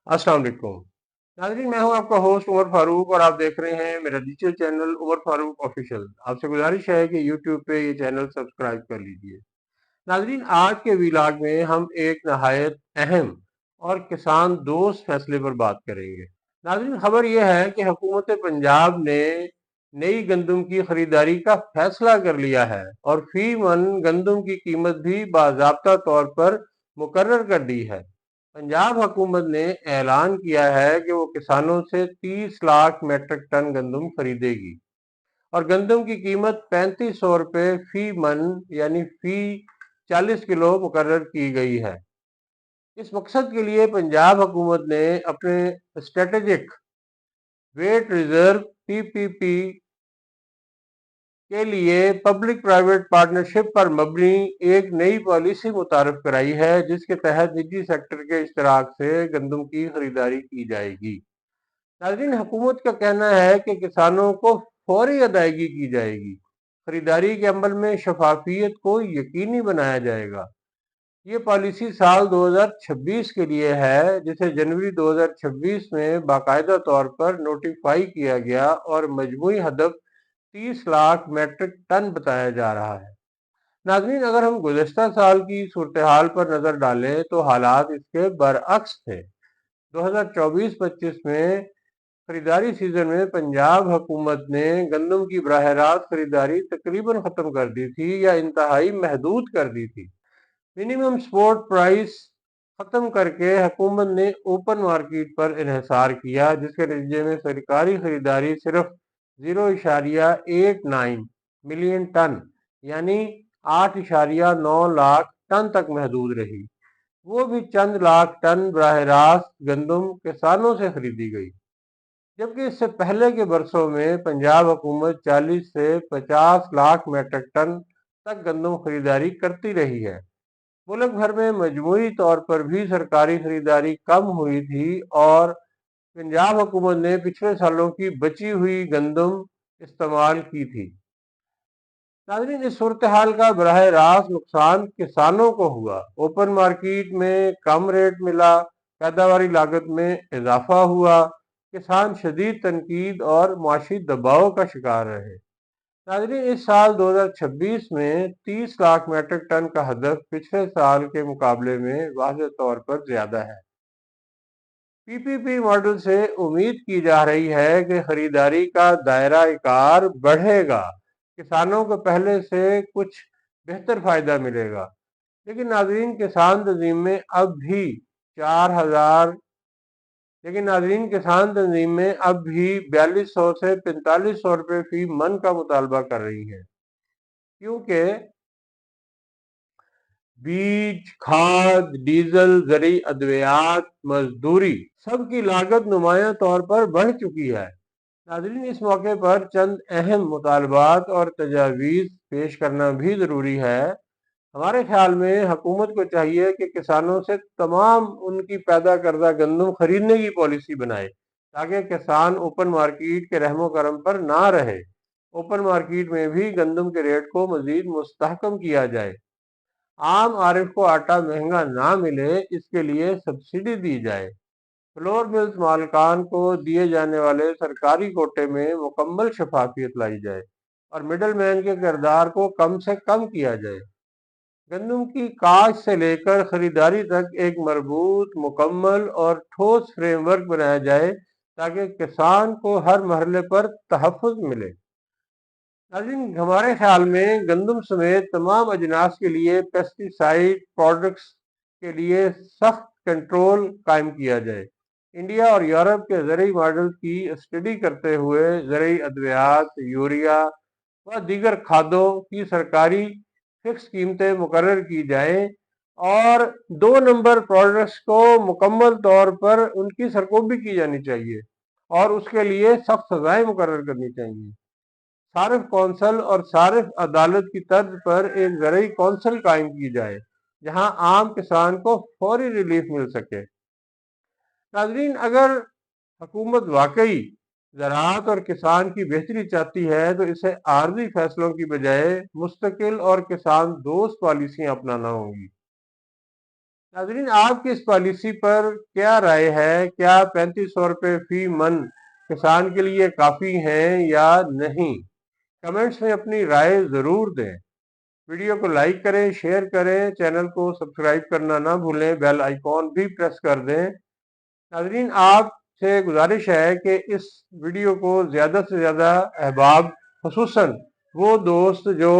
अस्सलाम वालेकुम नाज़रीन, मैं हूं आपका होस्ट उमर फारूक और आप देख रहे हैं मेरा digital channel Umar Farooq official. आपसे गुजारिश है कि यूट्यूब पे ये चैनल सब्सक्राइब कर लीजिए। नाज़रीन, आज के व्लॉग में हम एक नहायत अहम और किसान दोस्त फैसले पर बात करेंगे। नाज़रीन, खबर यह है कि हुकूमत पंजाब ने नई गंदम की खरीदारी का फैसला कर लिया है और फी मन गंदम की कीमत भी बाज़ाब्ता तौर पर मुकर्रर कर दी है। पंजाब हुकूमत ने ऐलान किया है कि वो किसानों से 30 लाख मेट्रिक टन गंदम खरीदेगी और गंदम की कीमत 3500 रुपये फी मन यानी फी 40 किलो मुकर्रर की गई है। इस मकसद के लिए पंजाब हुकूमत ने अपने स्ट्रेटेजिक वेट रिजर्व पीपीपी के लिए पब्लिक प्राइवेट पार्टनरशिप पर मबनी एक नई पॉलिसी मुतारफ कराई है, जिसके तहत निजी सेक्टर के इश्तराक से गंदम की खरीदारी की जाएगी। नाज़रीन, हुकूमत का कहना है कि किसानों को फौरी अदायगी की जाएगी। खरीदारी के अमल में शफाफियत को यकीनी बनाया जाएगा। ये पॉलिसी साल 2026 के लिए है, जिसे जनवरी 2026 में बाकायदा तौर पर नोटिफाई किया गया और मजमूई हदफ 30 लाख मेट्रिक टन बताया जा रहा है। नाज़रीन, अगर हम गुज़श्ता साल की सूरत हाल पर नज़र डालें तो हालात इसके बरअक्स थे। 2024-25 में खरीदारी सीजन में पंजाब हुकूमत ने गंदम की बराह रास्त खरीदारी तकरीबन ख़त्म कर दी थी या इंतहाई महदूद कर दी थी। मिनिमम सपोर्ट प्राइस ख़त्म करके हुकूमत ने ओपन मार्केट पर इन्हिसार किया, जिसके नतीजे में सरकारी खरीदारी सिर्फ 0.89 मिलियन टन यानी 8.9 लाख टन तक महदूद रही। वो भी चंद लाख टन बराह रास्त गंदम किसानों से खरीदी गई, जबकि इससे पहले के बरसों में पंजाब हुकूमत 40 से 50 लाख मेट्रिक टन तक गंदम खरीदारी करती रही है। मुल्क भर में मजमूई तौर पर भी सरकारी खरीदारी कम हुई थी और पंजाब हुकूमत ने पिछले सालों की बची हुई गंदम इस्तेमाल की थी। नाज़रीन, इस सूरत हाल का बराह रास्त नुकसान किसानों को हुआ। ओपन मार्केट में कम रेट मिला, पैदावारी लागत में इजाफा हुआ, किसान शदीद तनकीद और मुआशी दबाव का शिकार रहे। नाज़रीन, इस साल 2026 में 30 लाख मेट्रिक टन का हदफ पिछले साल के मुकाबले में वाज़ेह तौर पर ज्यादा है। पीपीपी मॉडल से उम्मीद की जा रही है कि खरीदारी का दायरा कार बढ़ेगा, किसानों को पहले से कुछ बेहतर फायदा मिलेगा। लेकिन नाज़रीन, किसान तंजीम में अब भी 4000 लेकिन नाज़रीन किसान तंजीम में अब भी 4200 से 4500 रुपये फी मन का मुतालबा कर रही है, क्योंकि बीज, खाद, डीजल, ज़रूरी अद्वियात, मजदूरी सबकी लागत नुमाया तौर पर बढ़ चुकी है। नाज़रीन, इस मौके पर चंद अहम मुतालबात और तजावीज़ पेश करना भी ज़रूरी है। हमारे ख्याल में हुकूमत को चाहिए कि किसानों से तमाम उनकी पैदा करदा गंदम खरीदने की पॉलिसी बनाए, ताकि किसान ओपन मार्केट के रहमो करम पर ना रहे। ओपन मार्केट में भी गंदम के रेट को मजीद मुस्तहकम किया जाए। आम आरिफ को आटा महंगा ना मिले, इसके लिए सब्सिडी दी जाए। फ्लोर मिल्स मालकान को दिए जाने वाले सरकारी कोटे में मुकम्मल शफाफियत लाई जाए और मिडल मैन के किरदार को कम से कम किया जाए। गंदम की काश्त से लेकर खरीदारी तक एक मरबूत, मुकम्मल और ठोस फ्रेमवर्क बनाया जाए, ताकि किसान को हर मरहले पर तहफ़्फ़ुज़ मिले। नाज़रीन, हमारे ख्याल में गंदम समेत तमाम अजनास के लिए पेस्टिसाइड प्रोडक्ट्स के लिए सख्त कंट्रोल कायम किया जाए। इंडिया और यूरोप के ज़रूरी मॉडल की स्टडी करते हुए ज़रूरी अद्वियात, यूरिया व दीगर खादों की सरकारी फिक्स कीमतें मुकर्रर की जाएं और 2 नंबर प्रोडक्ट्स को मुकम्मल तौर पर उनकी सरकोबी की जानी चाहिए और उसके लिए सख्त सजाएं मुकर्रर करनी चाहिए। सारिफ कौंसल और सारिफ अदालत की तर्ज पर एक ज़रूरी कौंसल कायम की जाए, जहां आम किसान को फौरी रिलीफ मिल सके। नाजरीन, अगर हुकूमत वाकई ज़राअत और किसान की बेहतरी चाहती है तो इसे आर्जी फैसलों की बजाय मुस्तकिल और किसान दोस्त पॉलिसियां अपनाना होंगी। नाजरीन, आपकी इस पॉलिसी पर क्या राय है? क्या 3500 रुपये फी मन किसान के लिए काफ़ी हैं या नहीं? कमेंट्स में अपनी राय ज़रूर दें। वीडियो को लाइक करें, शेयर करें, चैनल को सब्सक्राइब करना ना भूलें, बेल आइकॉन भी प्रेस कर दें। नाजरीन, आपसे गुजारिश है कि इस वीडियो को ज़्यादा से ज़्यादा अहबाब, खुसूसन वो दोस्त जो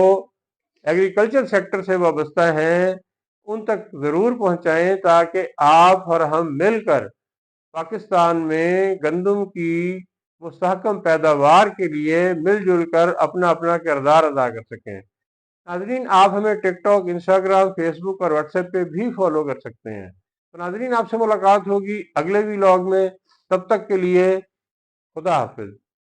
एग्रीकल्चर सेक्टर से वाबस्ता हैं, उन तक ज़रूर पहुंचाएं ताकि आप और हम मिलकर पाकिस्तान में गंदम की मुस्तहकम पैदावार के लिए मिलजुल कर अपना अपना किरदार अदा कर सकें। नाजरीन, आप हमें टिकटॉक, इंस्टाग्राम, फेसबुक और व्हाट्सएप पे भी फॉलो कर सकते हैं। तो नाजरीन, आपसे मुलाकात होगी अगले व्लॉग में। तब तक के लिए खुदा हाफिज।